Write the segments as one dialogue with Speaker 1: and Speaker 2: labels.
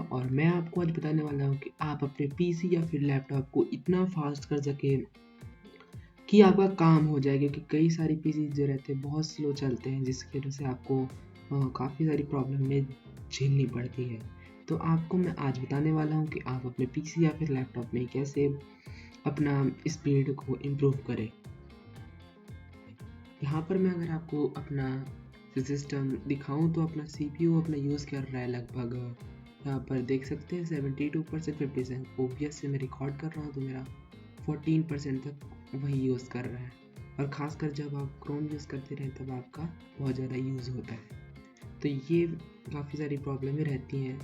Speaker 1: और मैं आपको आज बताने वाला हूँ कि आप अपने पीसी या फिर लैपटॉप को इतना फास्ट कर सकें कि आपका काम हो जाए, क्योंकि कई सारी पीसी जो रहते हैं बहुत स्लो चलते हैं, जिसकी वजह से आपको काफ़ी सारी प्रॉब्लम में झेलनी पड़ती है। तो आपको मैं आज बताने वाला हूँ कि आप अपने पीसी या फिर लैपटॉप में कैसे अपना स्पीड को इम्प्रूव करें। यहाँ पर मैं अगर आपको अपना सिस्टम दिखाऊं तो अपना सीपीयू अपना यूज़ कर रहा है लगभग, यहाँ पर देख सकते हैं 72% 50%। ओबीएस से मैं रिकॉर्ड कर रहा हूँ तो मेरा 14% तक वही यूज़ कर रहा है। और ख़ासकर जब आप क्रोम यूज़ करते रहें तब आपका बहुत ज़्यादा यूज़ होता है। तो ये काफ़ी सारी प्रॉब्लमें रहती हैं।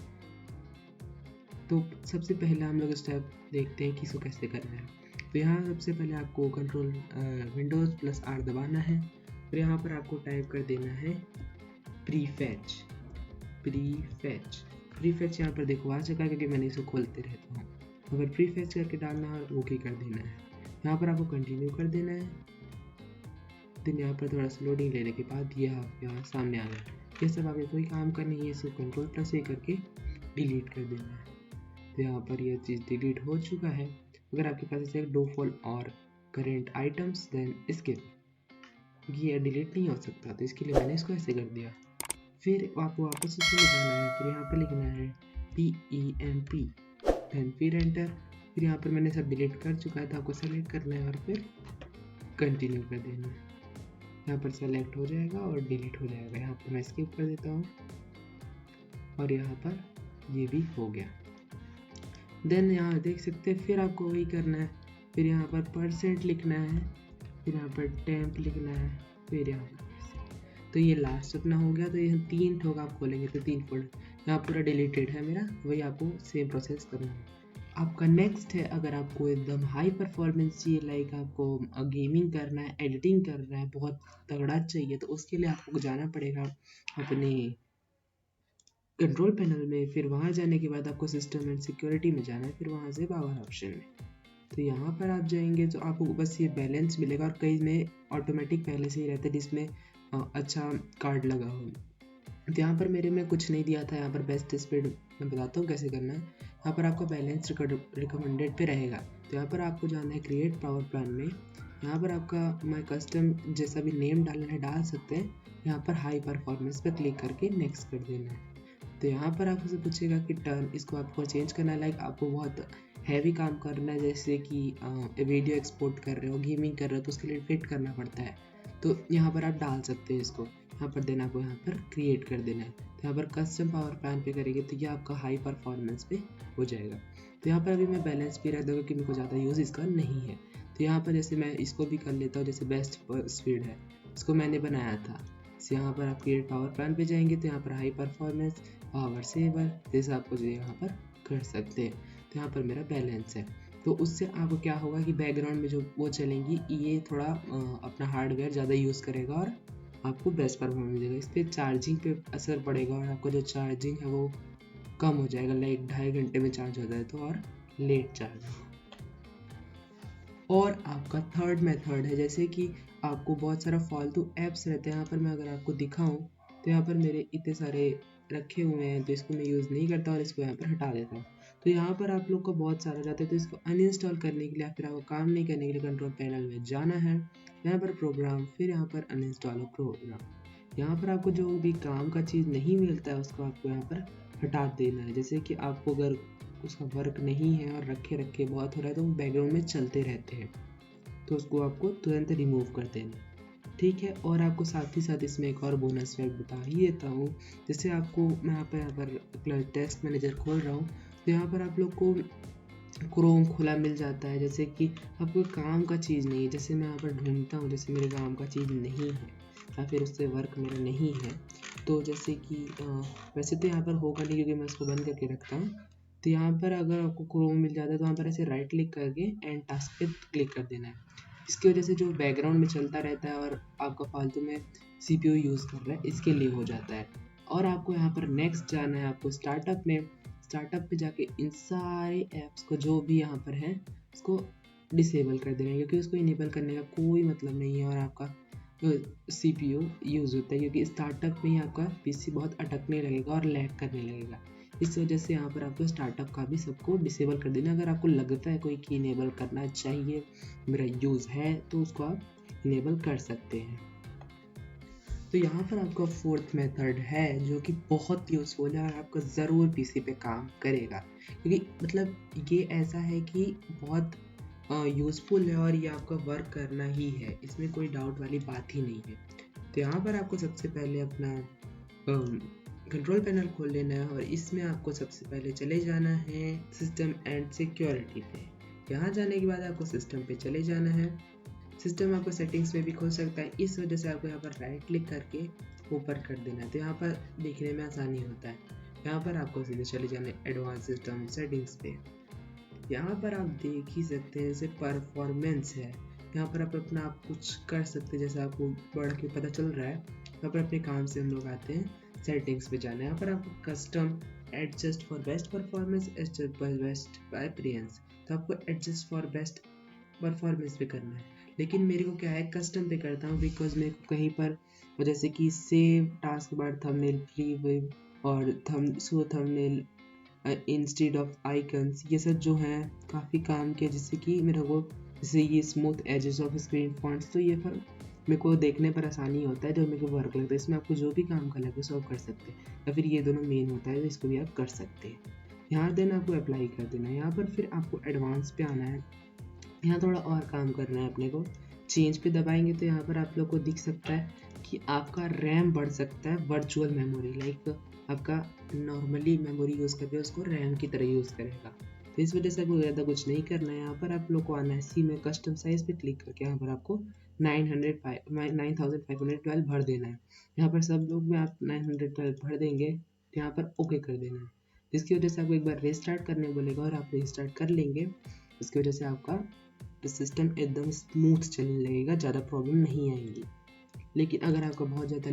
Speaker 1: तो सबसे पहले हम लोग स्टेप देखते हैं कि इसको कैसे करना है। तो यहाँ सबसे पहले आपको कंट्रोल विंडोज़+R दबाना है। फिर यहाँ पर आपको टाइप कर देना है प्रीफेच। यहाँ पर देखो आ चुका है क्योंकि मैंने इसको खोलते रहता हूँ। अगर प्रीफेच करके डालना है और ओके कर देना है। यहाँ पर आपको कंटिन्यू कर देना है। देन यहाँ पर थोड़ा सा लोडिंग लेने के बाद ये आप यहाँ सामने आ गया। ये सब आगे कोई काम का नहीं है, इसको कंट्रोल+A करके डिलीट कर देना है। तो यहाँ पर यह चीज़ डिलीट हो चुका है। अगर आपके पास ऐसे डू फॉल और करेंट आइटम्स देन स्किप, ये डिलीट नहीं हो सकता, तो इसके लिए मैंने इसको ऐसे कर दिया। फिर आपको वापस उसमें जाना है। फिर यहाँ पर लिखना है PEMP, देन फिर एंटर। फिर यहाँ पर मैंने सब डिलीट कर चुका है तो आपको सेलेक्ट करना है और फिर कंटिन्यू कर देना है। यहाँ पर सेलेक्ट हो जाएगा और डिलीट हो जाएगा। यहाँ पर मैं स्किप कर देता हूँ और यहाँ पर ये भी हो गया। देन यहाँ देख सकते हैं फिर आपको वही करना है। फिर यहाँ पर % लिखना है, फिर यहाँ पर टेम्प लिखना है, फिर यहाँ पर तो ये लास्ट अपना हो गया। तो ये 3 ठोक आप खोलेंगे तो 3 फोल्डर यहाँ पूरा डिलीटेड है मेरा। वही आपको सेम प्रोसेस करना है। आपका नेक्स्ट है, अगर आपको एकदम हाई परफॉर्मेंस चाहिए, लाइक आपको गेमिंग करना है, एडिटिंग करना है, बहुत तगड़ा चाहिए, तो उसके लिए आपको जाना पड़ेगा अपने कंट्रोल पैनल में। फिर वहाँ जाने के बाद आपको सिस्टम एंड सिक्योरिटी में जाना है, फिर वहाँ से पावर ऑप्शन में। तो यहाँ पर आप जाएंगे तो आपको बस ये बैलेंस मिलेगा, और कई में ऑटोमेटिक पहले से ही रहता है जिसमें अच्छा कार्ड लगा हो। तो यहाँ पर मेरे में कुछ नहीं दिया था। यहाँ पर बेस्ट स्पीड मैं बताता हूँ कैसे करना है। यहाँ पर आपका बैलेंस रिकमेंडेड पे रहेगा। तो यहाँ पर आपको जाना है क्रिएट पावर प्लान में। यहाँ पर आपका माई कस्टम जैसा भी नेम डालना है डाल सकते हैं। यहाँ पर हाई परफॉर्मेंस पे क्लिक करके नेक्स्ट कर देना है। तो यहाँ पर आपसे पूछेगा कि टर्न, इसको आपको चेंज करना है। लाइक आपको बहुत हैवी काम करना है, जैसे कि वीडियो एक्सपोर्ट कर रहे हो, गेमिंग कर रहे हो, तो उसके लिए फिट करना पड़ता है। तो यहाँ पर आप डाल सकते हैं इसको। यहाँ पर देना आपको यहाँ पर क्रिएट कर देना है। तो यहाँ पर कस्टम पावर प्लान पे करेंगे तो ये आपका हाई परफॉर्मेंस पे हो जाएगा। तो यहाँ पर अभी मैं बैलेंस भी रख दूँगा क्योंकि मेरे को ज़्यादा यूज़ इसका नहीं है। तो यहाँ पर जैसे मैं इसको भी कर लेता हूँ, जैसे बेस्ट स्पीड है, इसको मैंने बनाया था। तो यहाँ पर आप क्रिएट पावर प्लान पे जाएंगे तो यहाँ पर हाई परफॉर्मेंस, पावर सेवर, जैसे आपको जो यहाँ पर कर सकते हैं। तो यहाँ पर मेरा बैलेंस है। तो उससे आपको क्या होगा कि बैकग्राउंड में जो वो चलेंगी, ये थोड़ा अपना हार्डवेयर ज़्यादा यूज़ करेगा और आपको बेस्ट परफॉर्मेंस देगा। इस पर चार्जिंग पे असर पड़ेगा और आपका जो चार्जिंग है वो कम हो जाएगा, लाइक 2.5 घंटे में चार्ज होता है तो, और लेट चार्ज। और आपका थर्ड मेथड है, जैसे कि आपको बहुत सारा फालतू ऐप्स रहते हैं। यहाँ पर मैं अगर आपको दिखाऊं तो यहाँ पर मेरे इतने सारे रखे हुए हैं, तो इसको मैं यूज़ नहीं करता और इसको यहाँ पर हटा देता हूँ। तो यहाँ पर आप लोग को बहुत सारा जाता है, तो इसको अनइंस्टॉल करने के लिए फिर आपको काम नहीं करने के लिए कंट्रोल पैनल में जाना है। यहाँ पर प्रोग्राम, फिर यहाँ पर अनइंस्टॉल प्रोग्राम। यहाँ पर आपको जो भी काम का चीज़ नहीं मिलता है उसको आपको यहाँ पर हटा देना है। जैसे कि आपको अगर उसका वर्क नहीं है और रखे रखे बहुत हो रहा है तो वो बैकग्राउंड में चलते रहते हैं, तो उसको आपको तुरंत रिमूव कर देना, ठीक है। और आपको साथ ही साथ इसमें एक और बोनस फैक्ट बता ही देता हूँ। जैसे आपको मैं यहाँ पर टेक्स्ट मैनेजर खोल रहा हूँ तो यहाँ पर आप लोग को क्रोम खुला मिल जाता है, जैसे कि आपको काम का चीज़ नहीं है। जैसे मैं यहाँ पर ढूंढता हूँ, जैसे मेरे काम का चीज़ नहीं है या फिर उससे वर्क मेरा नहीं है, तो जैसे कि वैसे तो यहाँ पर होगा नहीं क्योंकि मैं इसको बंद करके रखता हूँ। तो यहाँ पर अगर आपको क्रोम मिल जाता है तो यहाँ पर ऐसे राइट क्लिक करके एंड टास्क पे क्लिक कर देना है। इसकी वजह से जो बैकग्राउंड में चलता रहता है और आपका फालतू में सीपीयू यूज़ कर रहा है, इसके लिए हो जाता है। और आपको यहाँ पर नेक्स्ट जाना है, आपको स्टार्टअप में, स्टार्टअप पे जाके इन सारे ऐप्स को जो भी यहाँ पर है उसको डिसेबल कर देना है, क्योंकि उसको इनेबल करने का कोई मतलब नहीं है और आपका CPU यूज़ होता है, क्योंकि स्टार्टअप में ही आपका PC बहुत अटकने लगेगा और लैग करने लगेगा। इस वजह से यहाँ पर आपको स्टार्टअप का भी सबको डिसेबल कर देना। अगर आपको लगता है कोई कि इनेबल करना चाहिए, मेरा यूज़ है, तो उसको आप इनेबल कर सकते हैं। तो यहाँ पर आपका फोर्थ मेथड है जो कि बहुत यूज़फुल है और आपका ज़रूर पीसी पे काम करेगा, क्योंकि मतलब ये ऐसा है कि बहुत यूज़फुल है और ये आपका वर्क करना ही है, इसमें कोई डाउट वाली बात ही नहीं है। तो यहाँ पर आपको सबसे पहले अपना कंट्रोल पैनल खोल लेना है और इसमें आपको सबसे पहले चले जाना है सिस्टम एंड सिक्योरिटी पे। यहाँ जाने के बाद आपको सिस्टम पे चले जाना है। सिस्टम आपको सेटिंग्स में भी खोल सकता है, इस वजह से आपको यहाँ पर राइट क्लिक करके ऊपर कर देना है, तो यहाँ पर देखने में आसानी होता है। यहाँ पर आपको सीधे चले जाना है एडवांस सिस्टम सेटिंग्स पे। यहाँ पर आप देख ही सकते हैं जैसे परफॉर्मेंस है, यहाँ पर आप अपना आप कुछ कर सकते हैं, जैसे आपको बढ़ के पता चल रहा है। यहाँ पर अपने काम से हम लोग आते हैं सेटिंग्स पे जाना है। यहाँ पर आपको custom adjust for best performance, adjust for best appearance, तो आपको एडजस्ट फॉर बेस्ट परफॉर्मेंस पे करना है। लेकिन मेरे को क्या है, कस्टम पे करता हूँ, बिकॉज मेरे को कहीं पर जैसे कि save task bar thumbnail preview और show thumbnail instead of icons, ये सब जो हैं काफ़ी काम किया, जिससे कि मेरे को जैसे ये smooth edges of screen fonts, तो ये पर मेरे को देखने पर आसानी होता है, जो मेरे को वर्क लगता है। इसमें आपको जो भी काम करना है सब कर सकते हैं, या फिर ये दोनों मेन होता है, तो इसको भी आप कर सकते हैं। यहाँ देन आपको अप्लाई कर देना है। यहाँ पर फिर आपको एडवांस पे आना है, यहाँ थोड़ा और काम करना है अपने को। चेंज पे दबाएंगे तो यहाँ पर आप लोग को दिख सकता है कि आपका रैम बढ़ सकता है, वर्चुअल मेमोरी, लाइक आपका नॉर्मली मेमोरी यूज़ करके उसको रैम की तरह यूज़ करेगा। तो इस वजह से आपको ज़्यादा कुछ नहीं करना है। यहाँ पर आप लोग को आना है सी में कस्टम साइज़ पे क्लिक करके यहाँ पर आपको 9512 भर देना है। यहाँ पर सब लोग में आप 912 भर देंगे तो यहाँ पर ओके कर देना है, जिसकी वजह से आपको एक बार रीस्टार्ट करने बोलेगा और आप रीस्टार्ट कर लेंगे। इसकी वजह से आपका सिस्टम एकदम स्मूथ चलने लगेगा, ज़्यादा प्रॉब्लम नहीं आएंगी। लेकिन अगर आपका बहुत ज़्यादा